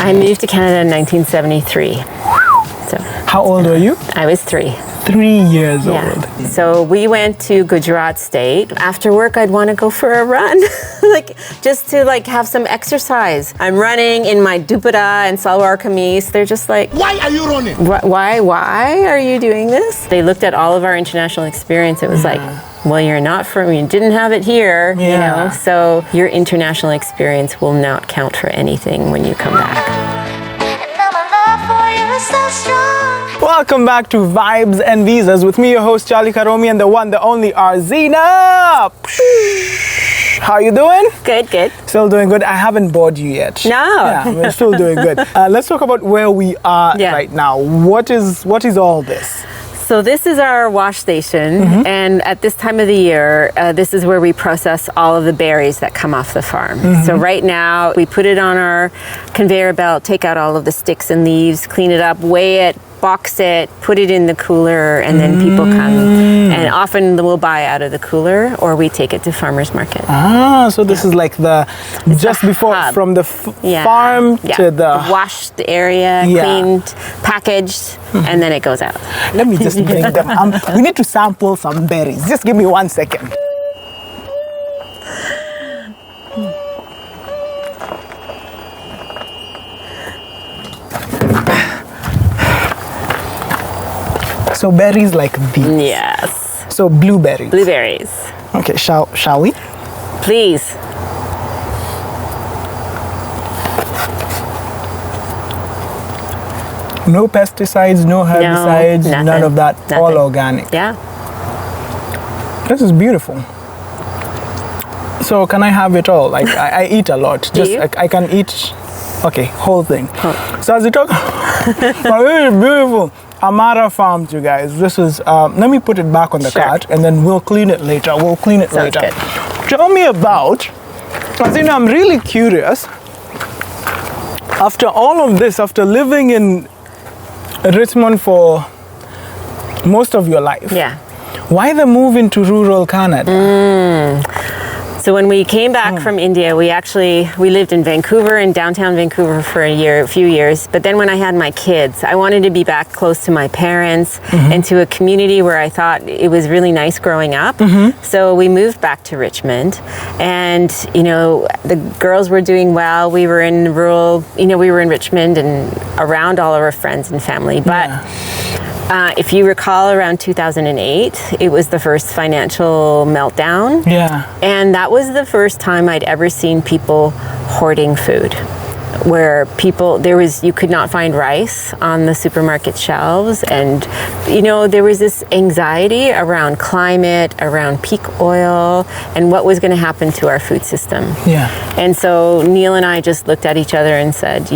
I moved to Canada in 1973. So How old were you? I was 3. 3 years Yeah. old. So we went to Gujarat State. After work, I'd want to go for a run, just to have some exercise. I'm running in my dupatta and salwar kameez. They're just like, Why are you running? why are you doing this? They looked at all of our international experience. It was like, well, you're not from, you didn't have it here, so your international experience will not count for anything when you come back. Welcome back to Vibes and Visas with me, your host Charlie Karomi, and the one, the only Arzeena. How you doing? Good. Still doing good. I haven't bored you yet. No. Yeah, we're still doing good. Let's talk about where we are right now. What is all this? So this is our wash station, and at this time of the year, this is where we process all of the berries that come off the farm. So right now, we put it on our conveyor belt, take out all of the sticks and leaves, clean it up, weigh it, box it, put it in the cooler, and then people come. And often we'll buy out of the cooler, or we take it to farmers market. Ah, so this is like just before hub. from the farm to the washed area, cleaned, packaged, and then it goes out. Let me just bring them. We need to sample some berries. Just give me 1 second. So berries like these. Yes. So blueberries. Blueberries. Okay, shall we? Please. No pesticides, no herbicides, No, none of that. nothing. All organic. Yeah. This is beautiful. So can I have it all? Like I eat a lot. Just you? I can eat. Okay, whole thing. So as you talk, this is beautiful. Amara Farm, you guys. This is. Let me put it back on the cart, and then we'll clean it later. Sounds good. Tell me about. Arzeena, I'm really curious. After all of this, after living in Richmond for most of your life, why the move into rural Canada? So when we came back from India, we lived in Vancouver, in downtown Vancouver for a few years. But then when I had my kids, I wanted to be back close to my parents and to a community where I thought it was really nice growing up. So we moved back to Richmond, and the girls were doing well. We were in Richmond and around all of our friends and family. But if you recall, around 2008, it was the first financial meltdown. Yeah. And that was the first time I'd ever seen people hoarding food, where you could not find rice on the supermarket shelves. And, there was this anxiety around climate, around peak oil, and what was going to happen to our food system. Yeah. And so Neil and I just looked at each other and said,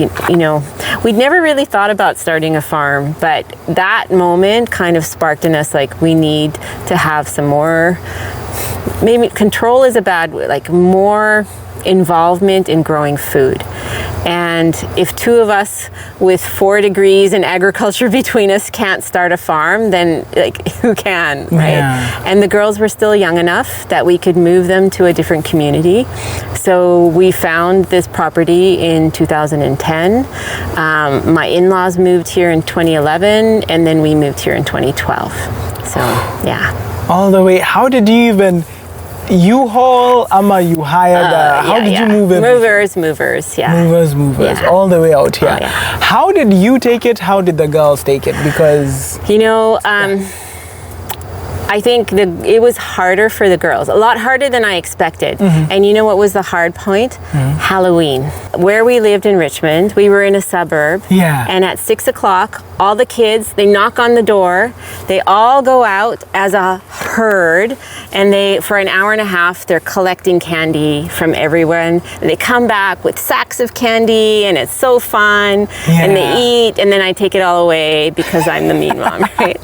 we'd never really thought about starting a farm, but that moment kind of sparked in us, we need to have some more, maybe control is a bad word, more involvement in growing food. And if two of us with 4 degrees in agriculture between us can't start a farm, then who can, right? Yeah. And the girls were still young enough that we could move them to a different community. So we found this property in 2010. My in-laws moved here in 2011, and then we moved here in 2012. So, yeah. All the way. How did you even... U-Haul, you hired, how did you move it? Movers, yeah. Movers, all the way out here. Oh, yeah. How did you take it? How did the girls take it? Because... I think it was harder for the girls, a lot harder than I expected. And you know what was the hard point? Halloween. Where we lived in Richmond, we were in a suburb. Yeah. And at 6 o'clock, all the kids, they knock on the door. They all go out as a herd, and for an hour and a half, they're collecting candy from everyone. And they come back with sacks of candy, and it's so fun. Yeah. And they eat, and then I take it all away because I'm the mean mom, right?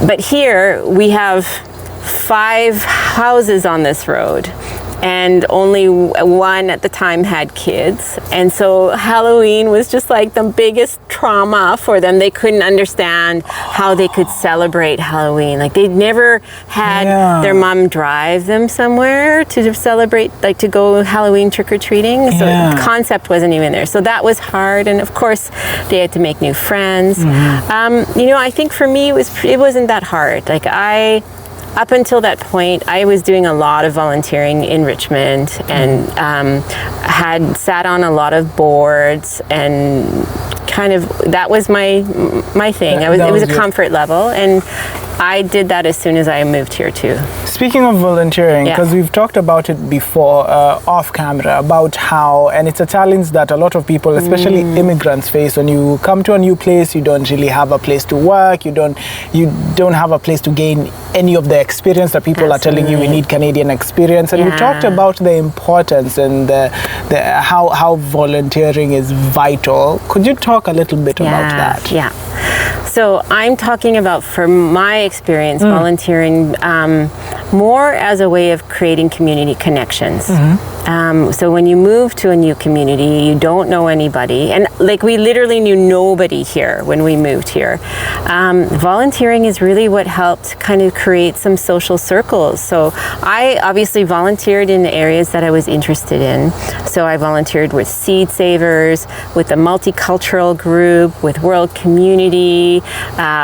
But here we have 5 houses on this road. and only one at the time had kids. And so Halloween was just like the biggest trauma for them. They couldn't understand how they could celebrate Halloween. Like they'd never had their mom drive them somewhere to celebrate, like to go Halloween trick-or-treating. So the concept wasn't even there. So that was hard. And of course, they had to make new friends. I think for me, it wasn't that hard. Like up until that point, I was doing a lot of volunteering in Richmond and had sat on a lot of boards, and kind of that was my thing. It was a comfort level, and I did that as soon as I moved here too. Speaking of volunteering, because we've talked about it before off camera, about how, and it's a challenge that a lot of people, especially immigrants, face. When you come to a new place, you don't really have a place to work, you don't have a place to gain any of the experience that people are telling you we need Canadian experience. And we talked about the importance and how volunteering is vital. Could you talk a little bit about that? Yeah. So I'm talking about, from my experience, volunteering more as a way of creating community connections. So when you move to a new community, you don't know anybody. And like we literally knew nobody here when we moved here. Volunteering is really what helped kind of create some social circles. So I obviously volunteered in the areas that I was interested in. So I volunteered with Seed Savers, with the Multicultural Group, with World Community,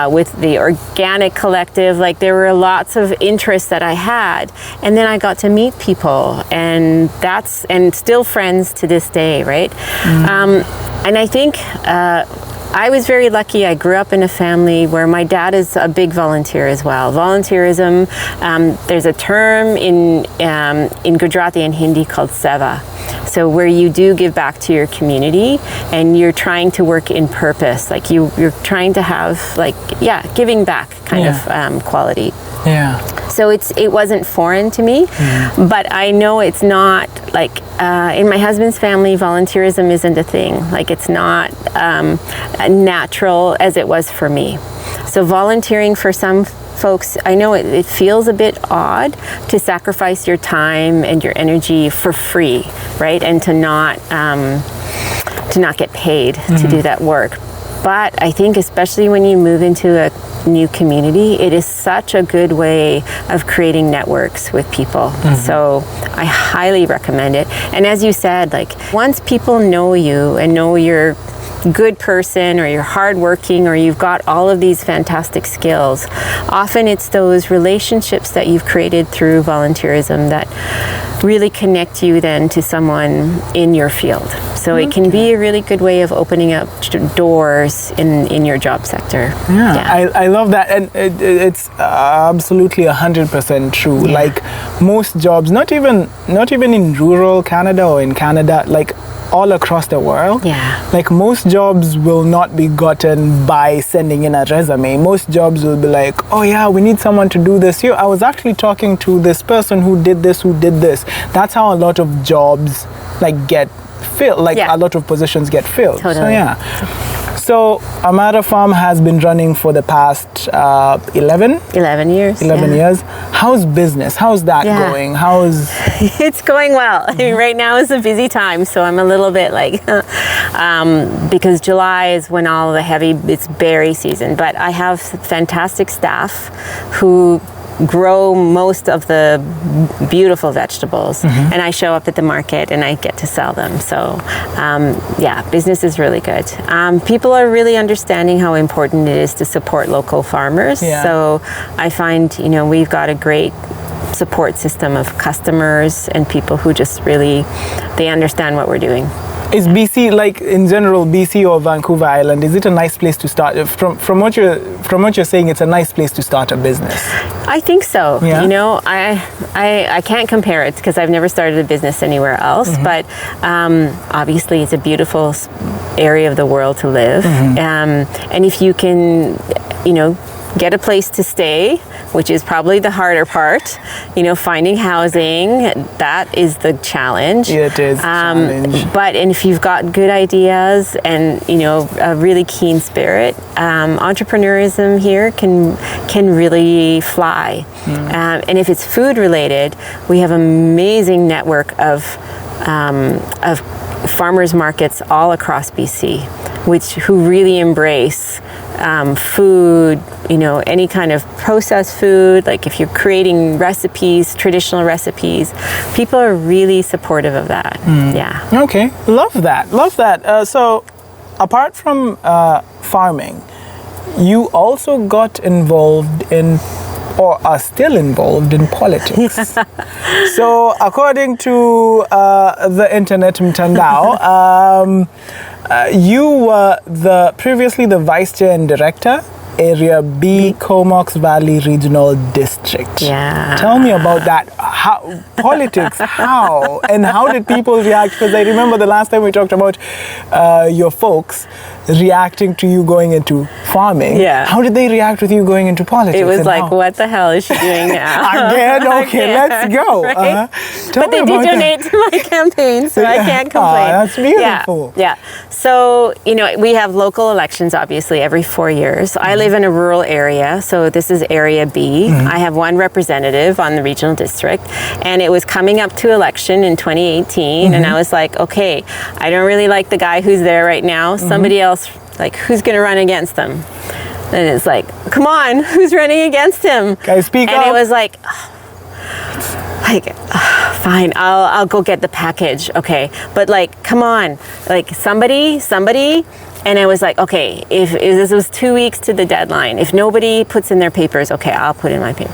with the Organic Collective. Like there were lots of interests that I had. And then I got to meet people, and still friends to this day, right? And I think I was very lucky. I grew up in a family where my dad is a big volunteer as well. Volunteerism, there's a term in Gujarati and Hindi called seva. So where you do give back to your community and you're trying to work in purpose. Like you're trying to have giving back kind of quality. Yeah. So it wasn't foreign to me, but I know it's not like in my husband's family, volunteerism isn't a thing. Like it's not natural as it was for me. So volunteering for some folks, I know it feels a bit odd to sacrifice your time and your energy for free, right? And to not get paid to do that work. But I think especially when you move into a new community, it is such a good way of creating networks with people. So I highly recommend it. And as you said, like once people know you and know you're a good person or you're hardworking or you've got all of these fantastic skills, often it's those relationships that you've created through volunteerism that really connect you then to someone in your field. So it can be a really good way of opening up doors in your job sector. I love that, and it's absolutely 100% true. Yeah. Like most jobs, not even in rural Canada or in Canada, like all across the world. Yeah. Like most jobs will not be gotten by sending in a resume. Most jobs will be like, oh yeah, we need someone to do this. I was actually talking to this person who did this. That's how a lot of jobs like get filled. Like a lot of positions get filled. Totally. So Amara Farm has been running for the past 11 years. 11 years. How's business? How's that going? It's going well. I mean, right now is a busy time, so I'm a little bit like, because July is when all it's berry season. But I have fantastic staff who grow most of the beautiful vegetables, and I show up at the market and I get to sell them. So business is really good. People are really understanding how important it is to support local farmers. So I find we've got a great support system of customers and people who just really they understand what we're doing. Is BC, like in general, BC or Vancouver Island, is it a nice place to start? From what you're saying, it's a nice place to start a business. I think so. Yeah. I can't compare it because I've never started a business anywhere else. But obviously, it's a beautiful area of the world to live. And if you can, get a place to stay, which is probably the harder part. You know, finding housing, that is the challenge. It is a challenge. But if you've got good ideas and, you know, a really keen spirit, entrepreneurism here can really fly. And if it's food related, we have an amazing network of farmers markets all across BC, who really embrace food, you know, any kind of processed food. Like if you're creating recipes, traditional recipes, people are really supportive of that. Yeah. Okay, love that. So apart from farming, you also got involved in, or are still involved in, politics. So according to the internet mtandao, you were previously the vice chair and director, Area B, Comox Valley Regional District. Yeah. Tell me about that. How politics? How and how did people react? Because I remember the last time we talked about your folks reacting to you going into farming. Yeah. How did they react with you going into politics? It was like, what the hell is she doing now? Again? Okay, let's go. Right? But they did donate to my campaign, so I can't complain. That's beautiful. Yeah. So, you know, we have local elections, obviously, every 4 years. I live in a rural area, so this is Area B. I have one representative on the regional district, and it was coming up to election in 2018, and I was like, okay, I don't really like the guy who's there right now. Somebody else, like, who's going to run against them? And it's like, come on, who's running against him? Guys, speak up. And it was like, fine, I'll go get the package. Okay, but like, come on, like somebody. And I was like, okay, if this was 2 weeks to the deadline, if nobody puts in their papers, okay, I'll put in my paper.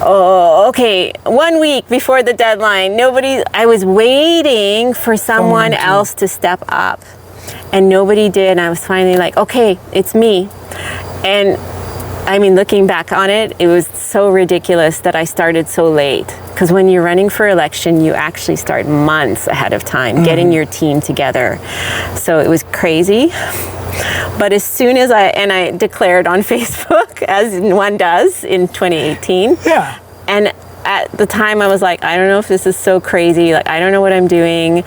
Oh, okay, 1 week before the deadline, I was waiting for someone else to step up, and nobody did. And I was finally like, okay, it's me. And I mean, looking back on it, it was so ridiculous that I started so late. Because when you're running for election, you actually start months ahead of time, getting your team together. So it was crazy. But as soon as I declared on Facebook, as one does in 2018. Yeah. And at the time I was like, I don't know if this is so crazy. Like, I don't know what I'm doing.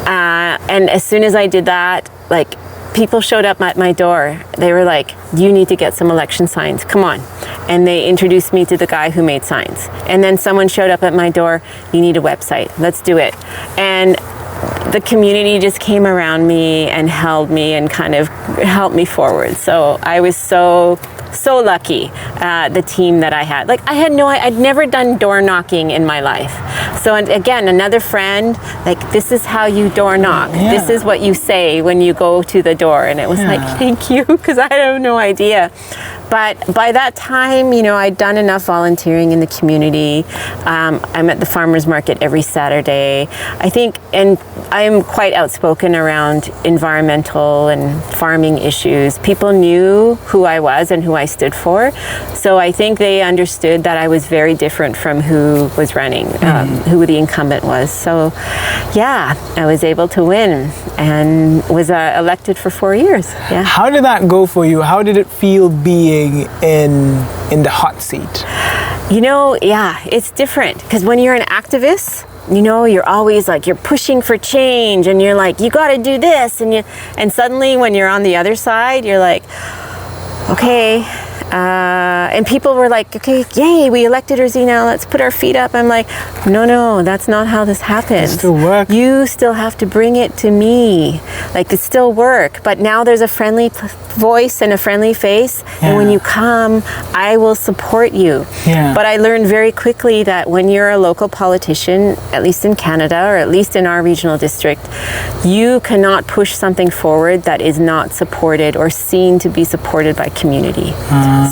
And as soon as I did that, like, people showed up at my door. They were like, you need to get some election signs. Come on. And they introduced me to the guy who made signs. And then someone showed up at my door. You need a website. Let's do it. And the community just came around me and held me and kind of helped me forward. So I was so lucky, the team that I had. Like, I'd never done door knocking in my life. So, and again, another friend, like, this is how you door knock. Yeah. This is what you say when you go to the door. And it was like, thank you, because I have no idea. But by that time, you know, I'd done enough volunteering in the community. I'm at the farmers market every Saturday. I think, and I'm quite outspoken around environmental and farming issues. People knew who I was and who I stood for. So I think they understood that I was very different from who was running, who the incumbent was. So yeah, I was able to win and was elected for 4 years. Yeah. How did that go for you? How did it feel being in the hot seat? You know, yeah, it's different because when you're an activist, you know, you're always like, you're pushing for change and you're like, you got to do this. And suddenly when you're on the other side, you're like, okay. And people were like, okay, yay, we elected Arzeena, let's put our feet up. I'm like, no, that's not how this happens. It still work. You still have to bring it to me. Like, it still work. But now there's a friendly voice and a friendly face. Yeah. And when you come, I will support you. Yeah. But I learned very quickly that when you're a local politician, at least in Canada, or at least in our regional district, you cannot push something forward that is not supported or seen to be supported by community.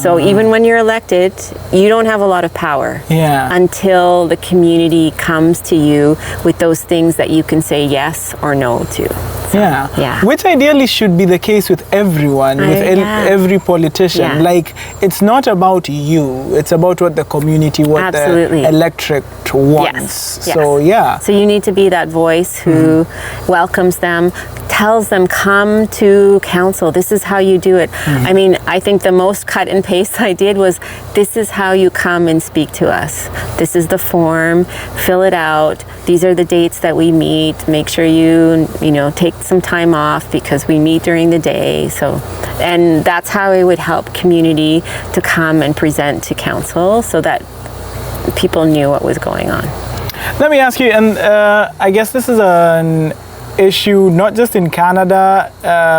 So even when you're elected, you don't have a lot of power until the community comes to you with those things that you can say yes or no to. Yeah. Which ideally should be the case with everyone, with every politician. Yeah. Like, it's not about you, it's about what the community, what the electorate wants. Yes. So, yeah. So you need to be that voice who welcomes them, tells them, come to council. This is how you do it. I mean, I think the most cut and paste I did was, this is how you come and speak to us. This is the form, fill it out. These are the dates that we meet. Make sure you take some time off because we meet during the day. So, and that's how it would help community to come and present to council so that people knew what was going on. Let me ask you, and I guess this is an issue not just in Canada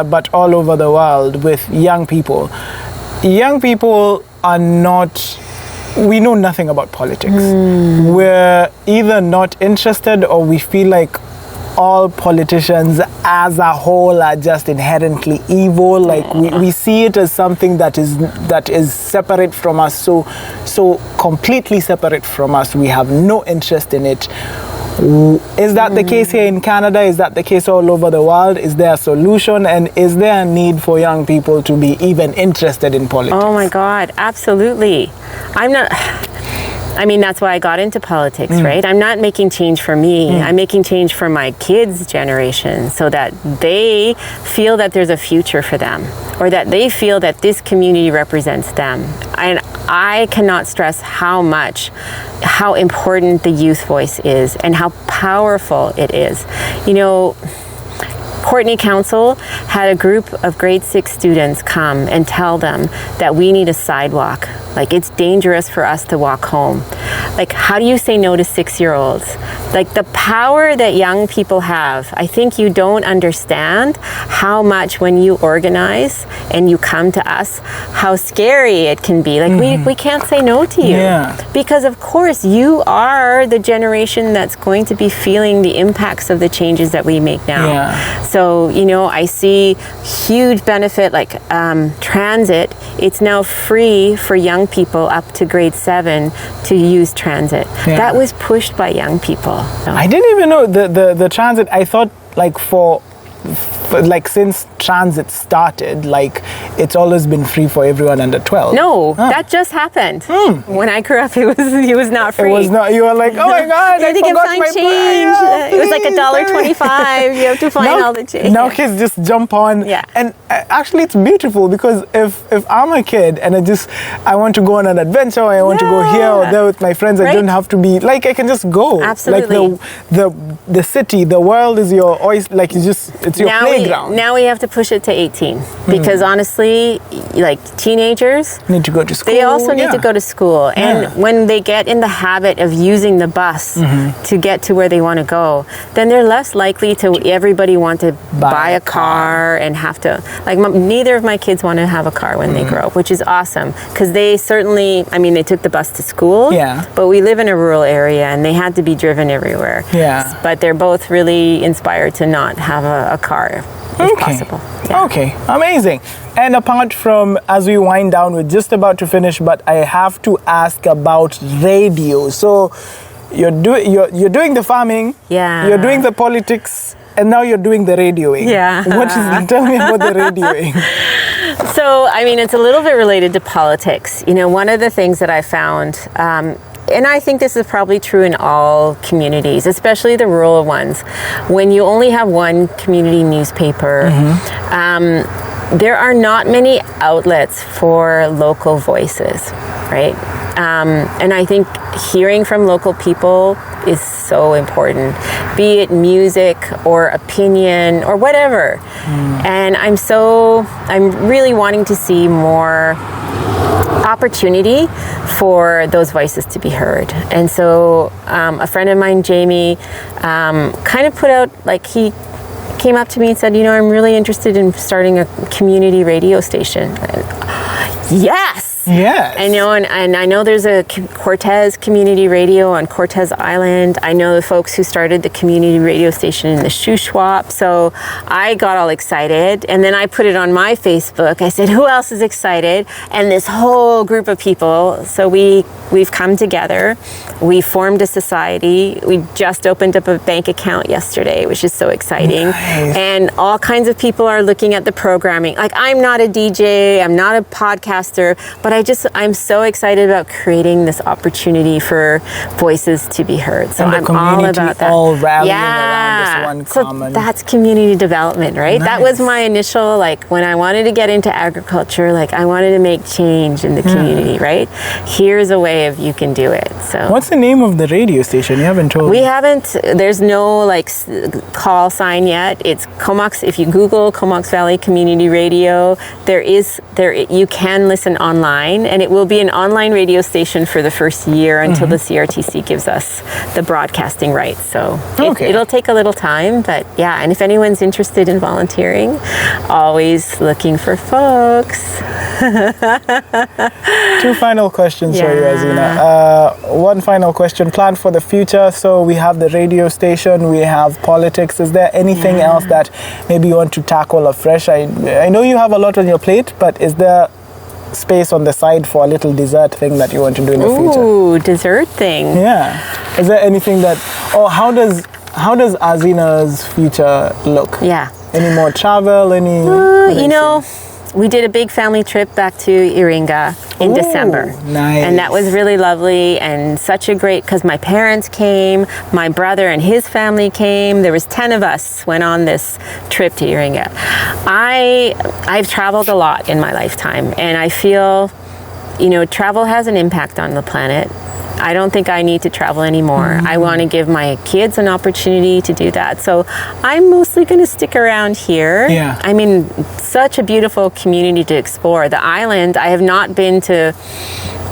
but all over the world with young people. Young people are not, we know nothing about politics. We're either not interested or we feel like all politicians as a whole are just inherently evil. Like we see it as something that is separate from us, so completely separate from us. We have no interest in it. Is that the case here in Canada? Is that the case all over the world? Is there a solution? And is there a need for young people to be even interested in politics? Oh my God, absolutely. I mean, that's why I got into politics, right? I'm not making change for me. I'm making change for my kids' generation so that they feel that there's a future for them, or that they feel that this community represents them. And I cannot stress how important the youth voice is and how powerful it is. You know, Courtenay Council had a group of grade 6 students come and tell them that we need a sidewalk. Like, it's dangerous for us to walk home. Like, how do you say no to 6-year-olds? Like, the power that young people have, I think you don't understand how much when you organize and you come to us, how scary it can be. Like, we can't say no to you. Because, of course, you are the generation that's going to be feeling the impacts of the changes that we make now. So, you know, I see huge benefit, like transit. It's now free for young people up to grade 7 to use transit. That was pushed by young people. So. I didn't even know the transit. I thought like since transit started, like it's always been free for everyone under 12. No, that just happened. When I grew up, it was not free. It was not. You were like, oh my God, you had to give sign change. It was like $1.25. You have to find all the change. Now kids just jump on. And actually, it's beautiful because if I'm a kid and I want to go on an adventure, or I want to go here or there with my friends, I don't have to be like, I can just go. Absolutely. Like the city, the world is your oyster. Like it's your playground. Now we have to push it to 18 because honestly, like teenagers need to go to school. They also need to go to school, and when they get in the habit of using the bus to get to where they want to go, then they're less likely to everybody want to buy a car and have to like. Neither of my kids want to have a car when they grow up, which is awesome because they certainly. I mean, they took the bus to school. But we live in a rural area, and they had to be driven everywhere. But they're both really inspired to not have a car if possible. Okay, amazing. And apart from, as we wind down, we're just about to finish, but I have to ask about radio. So you're doing the farming, you're doing the politics, and now you're doing the radioing. Tell me about the radioing. So, I mean, it's a little bit related to politics. You know, one of the things that I found, and I think this is probably true in all communities, especially the rural ones, when you only have one community newspaper, there are not many outlets for local voices, right? And I think hearing from local people is so important, be it music or opinion or whatever. And I'm really wanting to see more opportunity for those voices to be heard. And so a friend of mine, Jamie, kind of put out, like he came up to me and said, you know, I'm really interested in starting a community radio station. Yes! Yes. I know, and I know there's a Cortez Community Radio on Cortez Island. I know the folks who started the community radio station in the Shuswap. So I got all excited, and then I put it on my Facebook. I said, who else is excited? And this whole group of people. So we've come together. We formed a society. We just opened up a bank account yesterday, which is so exciting. Nice. And all kinds of people are looking at the programming. Like, I'm not a DJ, I'm not a podcaster, but I'm so excited about creating this opportunity for voices to be heard. So I'm all about that. All rallying around this one common. So that's community development, right? Nice. That was my initial, like, when I wanted to get into agriculture, like, I wanted to make change in the community, right? Here's a way of you can do it. So what's the name of the radio station? You haven't told me. There's no like call sign yet. It's Comox. If you Google Comox Valley Community Radio, you can listen online, and it will be an online radio station for the first year until the CRTC gives us the broadcasting rights. So it'll take a little time, but yeah. And if anyone's interested in volunteering, always looking for folks. Two final questions for you, Arzeena. One final question. Plan for the future. So we have the radio station, we have politics. Is there anything else that maybe you want to tackle afresh? I know you have a lot on your plate, but is there space on the side for a little dessert thing that you want to do in the future? Ooh, dessert thing. Yeah. Is there anything how does Arzeena's future look? Yeah. Any more travel? We did a big family trip back to Iringa in December. Nice. And that was really lovely and such a great, because my parents came, my brother and his family came. There was 10 of us went on this trip to Iringa. I've traveled a lot in my lifetime, and I feel, travel has an impact on the planet. I don't think I need to travel anymore. I want to give my kids an opportunity to do that. So I'm mostly going to stick around here. Yeah. I mean, such a beautiful community to explore. The island, I have not been to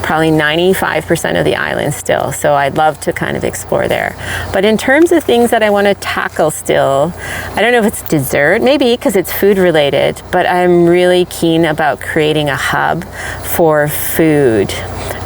probably 95% of the island still. So I'd love to kind of explore there. But in terms of things that I want to tackle still, I don't know if it's dessert, maybe because it's food related, but I'm really keen about creating a hub for food.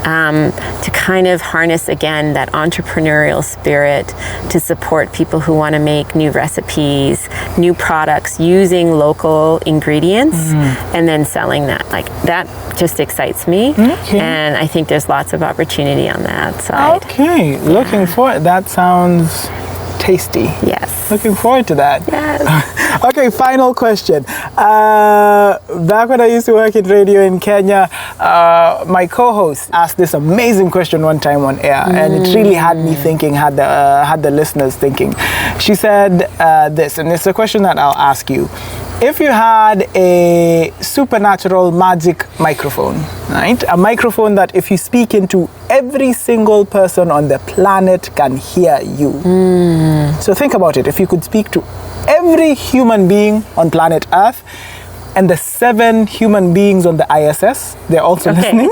To kind of harness again that entrepreneurial spirit to support people who want to make new recipes, new products using local ingredients and then selling that. Like, that just excites me. Okay. And I think there's lots of opportunity on that side. Okay, looking forward. That sounds tasty. Yes. Looking forward to that. Yes. Okay, final question. Back when I used to work in radio in Kenya, my co-host asked this amazing question one time on air, and it really had me thinking, had the listeners thinking. She said this, and it's a question that I'll ask you. If you had a supernatural magic microphone, right? A microphone that if you speak into, every single person on the planet can hear you. So think about it. If you could speak to every human being on planet Earth and the 7 human beings on the ISS, they're also listening,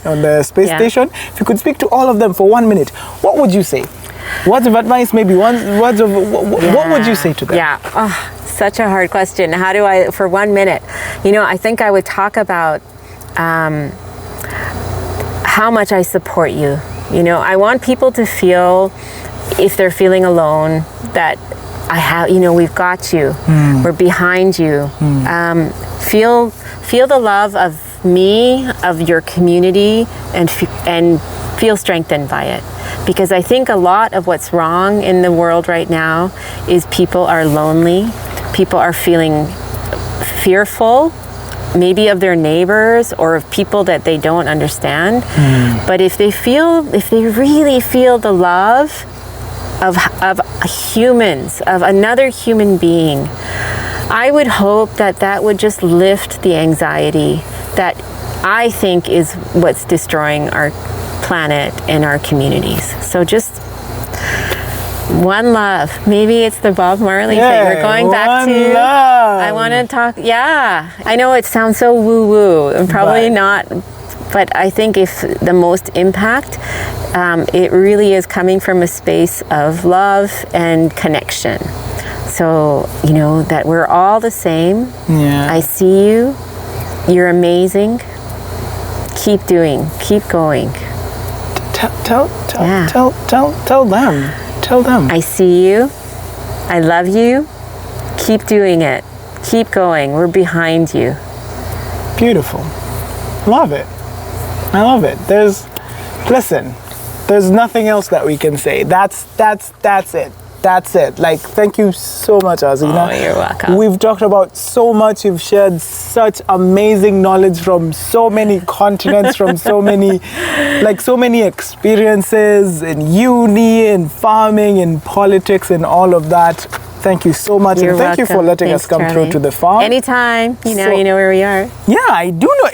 on the space station. If you could speak to all of them for 1 minute, what would you say? Words of advice, maybe what would you say to them? Yeah. Oh, such a hard question. How do I, for 1 minute, I think I would talk about how much I support you. I want people to feel, if they're feeling alone, that I have, we've got you. We're behind you. Feel the love of me, of your community, and feel strengthened by it. Because I think a lot of what's wrong in the world right now is people are lonely. People are feeling fearful, maybe of their neighbors or of people that they don't understand. But if they really feel the love of humans, of another human being, I would hope that would just lift the anxiety that I think is what's destroying our planet and our communities. So just one love. Maybe it's the Bob Marley thing. We're going back to love. I want to talk. I know it sounds so woo-woo and probably not, but I think if the most impact, it really is coming from a space of love and connection. So, that we're all the same. I see you. You're amazing. Keep doing. Keep going. Tell them. Tell them. I see you. I love you. Keep doing it. Keep going. We're behind you. Beautiful. Love it. I love it. Listen, there's nothing else that we can say. That's it. That's it. Like, thank you so much, Arzeena. Oh, you're welcome. We've talked about so much. You've shared such amazing knowledge from so many continents, from so many experiences in uni, in farming, in politics, and all of that. Thank you so much. You're and thank welcome. you for letting Thanks, us come Charlie. through to the farm. Anytime. You know where we are. Yeah, I do know.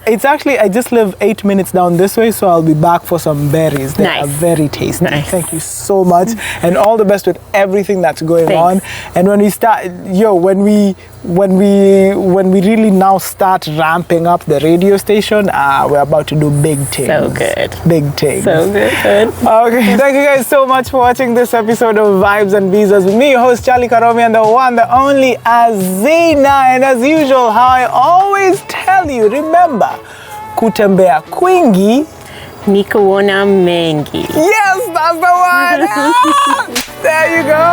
It's actually, I just live 8 minutes down this way, so I'll be back for some berries. They are very tasty. Nice. Thank you so much. And all the best with everything that's going on. And when we start, when we really now start ramping up the radio station, we're about to do big things. So good. Big things. So good. Okay, thank you guys so much for watching this episode of Vibes and Visas with me, your host Charlie Karomi, and the one, the only Arzeena. And as usual, how I always tell you, remember, kutembea kwingi Ni kuona mengi. Yes, that's the one. There you go.